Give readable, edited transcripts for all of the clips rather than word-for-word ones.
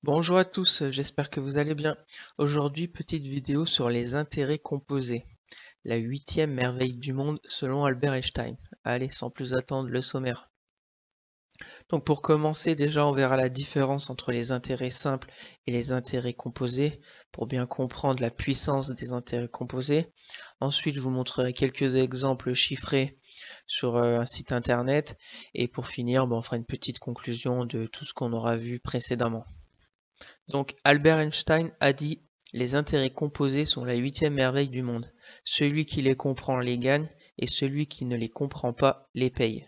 Bonjour à tous, j'espère que vous allez bien. Aujourd'hui, petite vidéo sur les intérêts composés, la 8e merveille du monde selon Albert Einstein. Allez, sans plus attendre, le sommaire. Donc pour commencer, déjà on verra la différence entre les intérêts simples et les intérêts composés, pour bien comprendre la puissance des intérêts composés. Ensuite, je vous montrerai quelques exemples chiffrés sur un site internet. Et pour finir, on fera une petite conclusion de tout ce qu'on aura vu précédemment. Donc Albert Einstein a dit: les intérêts composés sont la 8e merveille du monde. Celui qui les comprend les gagne, et celui qui ne les comprend pas les paye.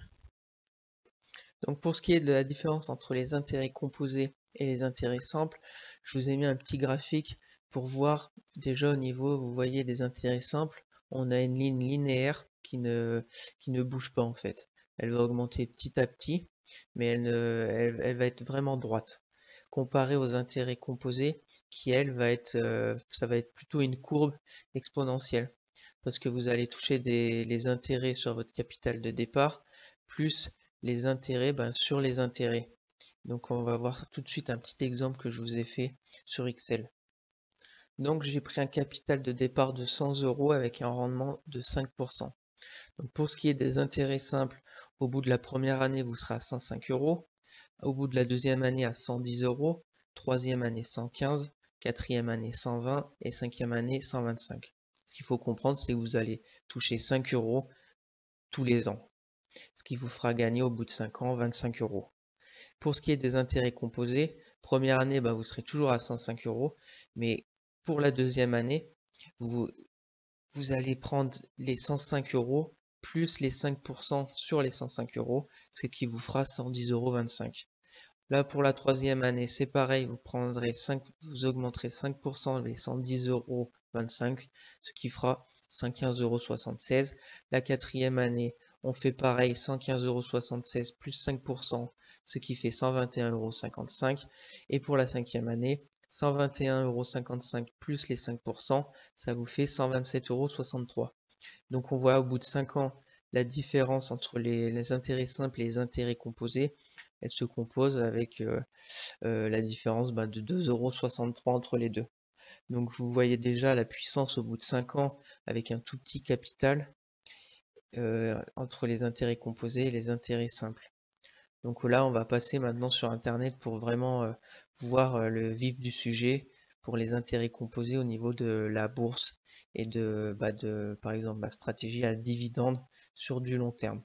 Donc pour ce qui est de la différence entre les intérêts composés et les intérêts simples, je vous ai mis un petit graphique pour voir déjà au niveau, vous voyez, des intérêts simples, on a une ligne linéaire qui ne bouge pas en fait. Elle va augmenter petit à petit, mais elle va être vraiment droite. Comparé aux intérêts composés, qui elle va être, ça va être plutôt une courbe exponentielle, parce que vous allez toucher les intérêts sur votre capital de départ, plus les intérêts sur les intérêts. Donc on va voir tout de suite un petit exemple que je vous ai fait sur Excel. Donc j'ai pris un capital de départ de 100 € avec un rendement de 5%. Donc pour ce qui est des intérêts simples, au bout de la première année, vous serez à 105 €. Au bout de la deuxième année à 110 €, troisième année 115, quatrième année 120 et cinquième année 125. Ce qu'il faut comprendre, c'est que vous allez toucher 5 € tous les ans, ce qui vous fera gagner au bout de 5 ans 25 €. Pour ce qui est des intérêts composés, première année, vous serez toujours à 105 €, mais pour la deuxième année, vous, vous allez prendre les 105 € plus les 5% sur les 105 €, ce qui vous fera 110,25 €. Là, pour la troisième année, c'est pareil, vous augmenterez 5% les 110,25 €, ce qui fera 115,76 €. La quatrième année, on fait pareil, 115,76 € plus 5%, ce qui fait 121,55 €. Et pour la cinquième année, 121,55 € plus les 5%, ça vous fait 127,63 €. Donc on voit au bout de 5 ans la différence entre les intérêts simples et les intérêts composés. Elle se compose avec la différence de 2,63 € entre les deux. Donc vous voyez déjà la puissance au bout de 5 ans avec un tout petit capital entre les intérêts composés et les intérêts simples. Donc là, on va passer maintenant sur Internet pour vraiment voir le vif du sujet pour les intérêts composés au niveau de la bourse et par exemple, la stratégie à dividende sur du long terme.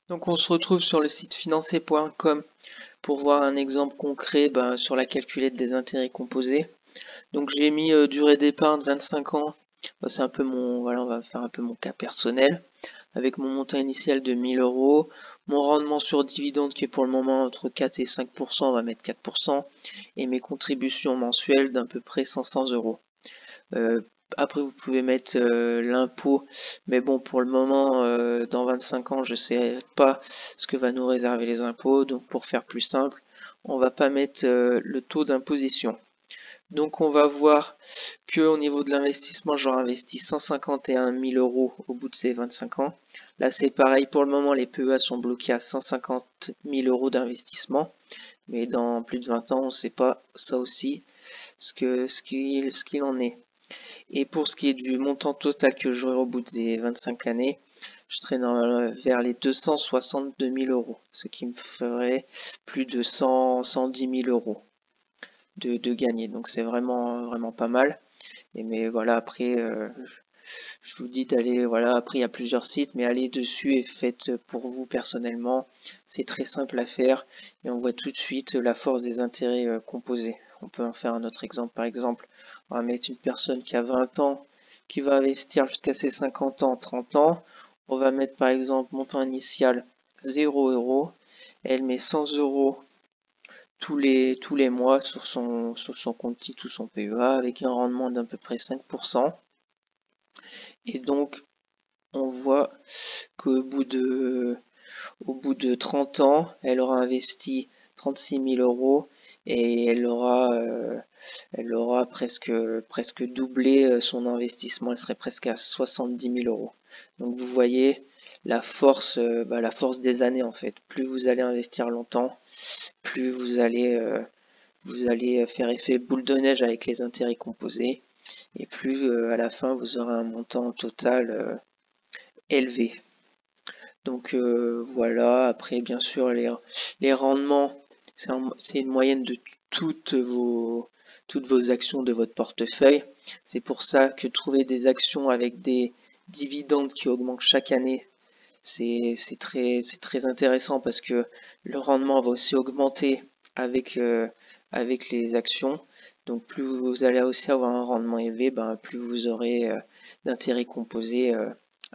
Donc on se retrouve sur le site financier.com pour voir un exemple concret sur la calculette des intérêts composés. Donc j'ai mis durée d'épargne 25 ans. C'est un peu on va faire un peu mon cas personnel. Avec mon montant initial de 1000 €, mon rendement sur dividende qui est pour le moment entre 4 et 5%, on va mettre 4%, et mes contributions mensuelles d'à peu près 500 €. Après vous pouvez mettre l'impôt, mais bon, pour le moment, dans 25 ans, je sais pas ce que va nous réserver les impôts, donc pour faire plus simple, on va pas mettre le taux d'imposition. Donc on va voir que au niveau de l'investissement, j'aurai investi 151 000 € au bout de ces 25 ans. Là c'est pareil, pour le moment les PEA sont bloqués à 150 000 € d'investissement, mais dans plus de 20 ans on ne sait pas ça aussi ce qu'il en est. Et pour ce qui est du montant total que j'aurai au bout des 25 années, je serai vers les 262 000 €, ce qui me ferait plus de 110 000 € de gagner. Donc c'est vraiment pas mal. Mais voilà, après, je vous dis d'aller, voilà, après il y a plusieurs sites, mais allez dessus et faites pour vous personnellement. C'est très simple à faire et on voit tout de suite la force des intérêts composés. On peut en faire un autre exemple. Par exemple, on va mettre une personne qui a 20 ans, qui va investir jusqu'à ses 50 ans, 30 ans. On va mettre par exemple montant initial 0 €. Elle met 100 € tous les mois sur son compte titre ou son PEA avec un rendement d'à peu près 5%. Et donc, on voit qu'au bout de 30 ans, elle aura investi 36 000 € et elle aura presque doublé son investissement. Elle serait presque à 70 000 €. Donc vous voyez la force des années en fait. Plus vous allez investir longtemps, plus vous allez vous allez faire effet boule de neige avec les intérêts composés, et plus à la fin vous aurez un montant total élevé. Donc voilà, après bien sûr les rendements, c'est une moyenne de toutes vos actions de votre portefeuille. C'est pour ça que trouver des actions avec des dividendes qui augmentent chaque année, c'est très intéressant parce que le rendement va aussi augmenter avec les actions. Donc plus vous allez aussi avoir un rendement élevé, plus vous aurez d'intérêts composés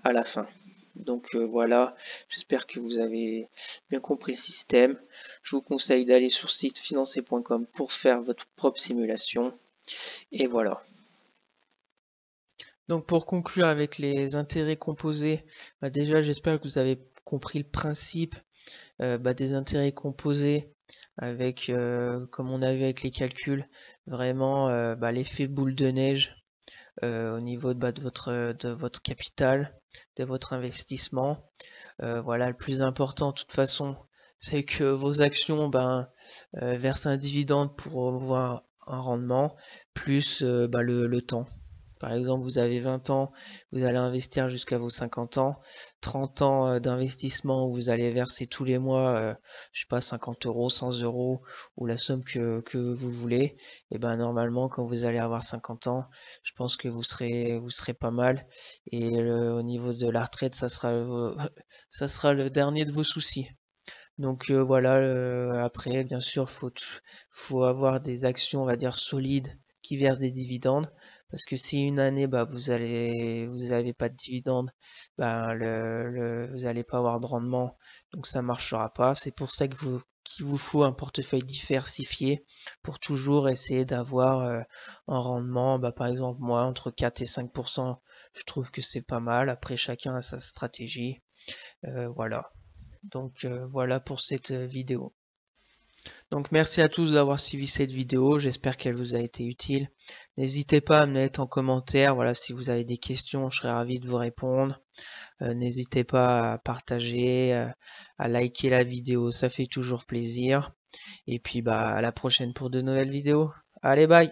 à la fin. Donc voilà, j'espère que vous avez bien compris le système. Je vous conseille d'aller sur site financier.com pour faire votre propre simulation. Et voilà. Donc pour conclure avec les intérêts composés, déjà j'espère que vous avez compris le principe des intérêts composés avec, comme on a vu avec les calculs, vraiment l'effet boule de neige au niveau de votre capital, de votre investissement. Voilà, le plus important de toute façon, c'est que vos actions versent un dividende pour avoir un rendement, plus le temps. Par exemple, vous avez 20 ans, vous allez investir jusqu'à vos 50 ans, 30 ans d'investissement où vous allez verser tous les mois, je sais pas, 50 euros, 100 euros ou la somme que vous voulez. Et normalement, quand vous allez avoir 50 ans, je pense que vous serez pas mal. Et au niveau de la retraite, ça sera le dernier de vos soucis. Donc voilà, après, bien sûr, faut avoir des actions, on va dire, solides qui versent des dividendes. Parce que si une année, vous avez pas de dividendes, vous allez pas avoir de rendement, donc ça marchera pas. C'est pour ça qu'il vous faut un portefeuille diversifié pour toujours essayer d'avoir un rendement. Par exemple, moi, entre 4 et 5%, je trouve que c'est pas mal. Après, chacun a sa stratégie. Voilà. Donc voilà pour cette vidéo. Donc merci à tous d'avoir suivi cette vidéo, j'espère qu'elle vous a été utile. N'hésitez pas à me mettre en commentaire, voilà, si vous avez des questions, je serai ravi de vous répondre. N'hésitez pas à partager, à liker la vidéo, ça fait toujours plaisir. Et puis à la prochaine pour de nouvelles vidéos. Allez, bye!